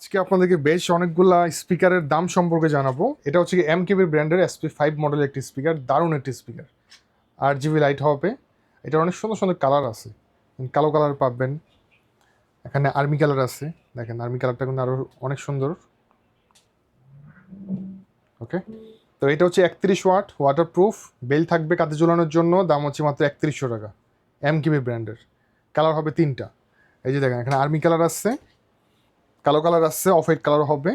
আজকে আপনাদেরকে বেশ অনেকগুলা স্পিকারের দাম সম্পর্কে জানাবো। এটা হচ্ছে কি এমকেবি ব্র্যান্ডের SP5 মডেলের একটি স্পিকার, দারুণ একটি স্পিকার। 8 জিবি লাইট হবে। এটা অনেক সুন্দর সুন্দর কালার আছে, কালো কালার পাবেন, এখানে আর্মি কালার আছে। দেখেন আর্মি কালারটা কিন্তু আরও অনেক সুন্দর। ওকে, তো এটা হচ্ছে 31 ওয়াট, ওয়াটার প্রুফ, বেল থাকবে কাঁধে ঝোলানোর জন্য। দাম হচ্ছে মাত্র 3100 টাকা, এমকেবি ব্র্যান্ডের। কালার হবে 3টা। এই যে দেখেন এখানে আর্মি কালার আসছে, কালো কালার আসছে, অফ হোয়াইট কালার হবে।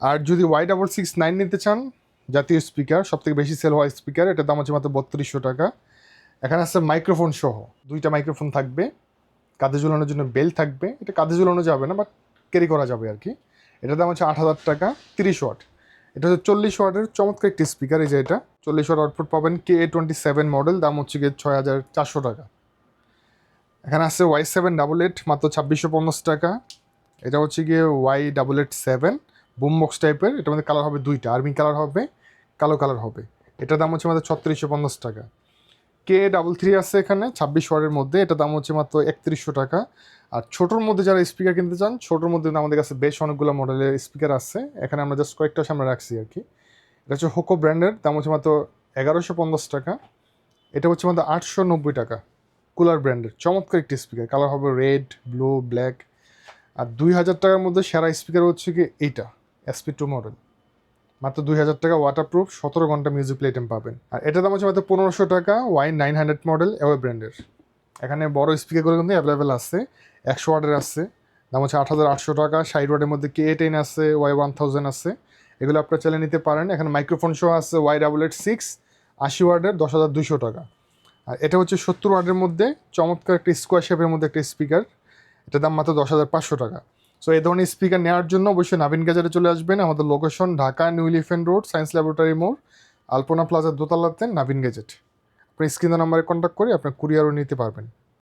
আর যদি Y6669 নিতে চান, জাতীয় স্পিকার, সবথেকে বেশি সেল হওয়া স্পিকার, এটার দাম হচ্ছে মাত্র 3200 টাকা। এখানে আছে মাইক্রোফোন সহ, 2টা মাইক্রোফোন থাকবে, কাঁধে ঝুলানোর জন্য বেল থাকবে। এটা কাঁধে ঝুলানো যাবে না, বাট ক্যারি করা যাবে আর কি। এটার দাম হচ্ছে 8000 টাকা, 30 ওয়াট। এটা হচ্ছে 40 ওয়াটের চমৎকার একটি স্পিকার। এই যে এটা 40 ওয়াট আউটপুট পাবেন, KA27 মডেল, দাম হচ্ছে গিয়ে 6400 টাকা। এখানে আছে Y788, মাত্র 2650 টাকা। এটা হচ্ছে গিয়ে Y887 বুমবক্স টাইপের। এটার মধ্যে কালার হবে 2টা, আর্মি কালার হবে, কালো কালার হবে। এটার দাম হচ্ছে মাত্র 3650 টাকা। KA33 আছে এখানে 26 ওয়াটের মধ্যে, এটার দাম হচ্ছে মাত্র 3100 টাকা। আর ছোটোর মধ্যে যারা স্পিকার কিনতে চান, ছোটোর মধ্যে আমাদের কাছে বেশ অনেকগুলো মডেলের স্পিকার আছে। এখানে আমরা জাস্ট কয়েকটা সামনে রাখছি আর কি। এটা হচ্ছে হোকো ব্র্যান্ডের, দাম হচ্ছে মাত্র 1150 টাকা। এটা হচ্ছে মাত্র 890 টাকা। কুলার ব্র্যান্ডের চমৎকার একটি স্পিকার, কালার হবে রেড, ব্লু, ব্ল্যাক। আর 2000 টাকার মধ্যে সেরা স্পিকার হচ্ছে কি এইটা, SP2 মডেল, মাত্র 2000 টাকা, ওয়াটারপ্রুফ, 17 ঘন্টা মিউজিক প্লে আইটেম পাবেন। আর এটার দাম হচ্ছে মাত্র 1500 টাকা, Y900 মডেল, অ্যাওয়ে ব্র্যান্ডের। এখানে বড় স্পিকারগুলো কিন্তু অ্যাভেলেবেল আছে, 100 ওয়াটের আছে, দাম হচ্ছে 8800 টাকা। 60 ওয়াটের মধ্যে KA10 আছে, Y1000 আছে, এগুলো আপনারা চালিয়ে নিতে পারেন। এখানে মাইক্রোফোন সহ আছে Y886, 80 ওয়াটের, 10200 টাকা। আর এটা হচ্ছে 70 ওয়াটের মধ্যে চমৎকার একটা স্কোয়ার শেপের মধ্যে একটা স্পিকার, এটার দাম মাত্র 10500 টাকা। সো এই ধরনের স্পিকার নেওয়ার জন্য অবশ্যই নাভিন গ্যাজেটে চলে আসবেন। আমাদের location Dhaka new elephant road, science laboratory মোড়, আলপনা প্লাজার দোতলাতে নাভিন গ্যাজেট। আপনি স্ক্রিনের নাম্বারে কন্ট্যাক্ট করে আপনার কুরিয়ারও নিতে পারবেন।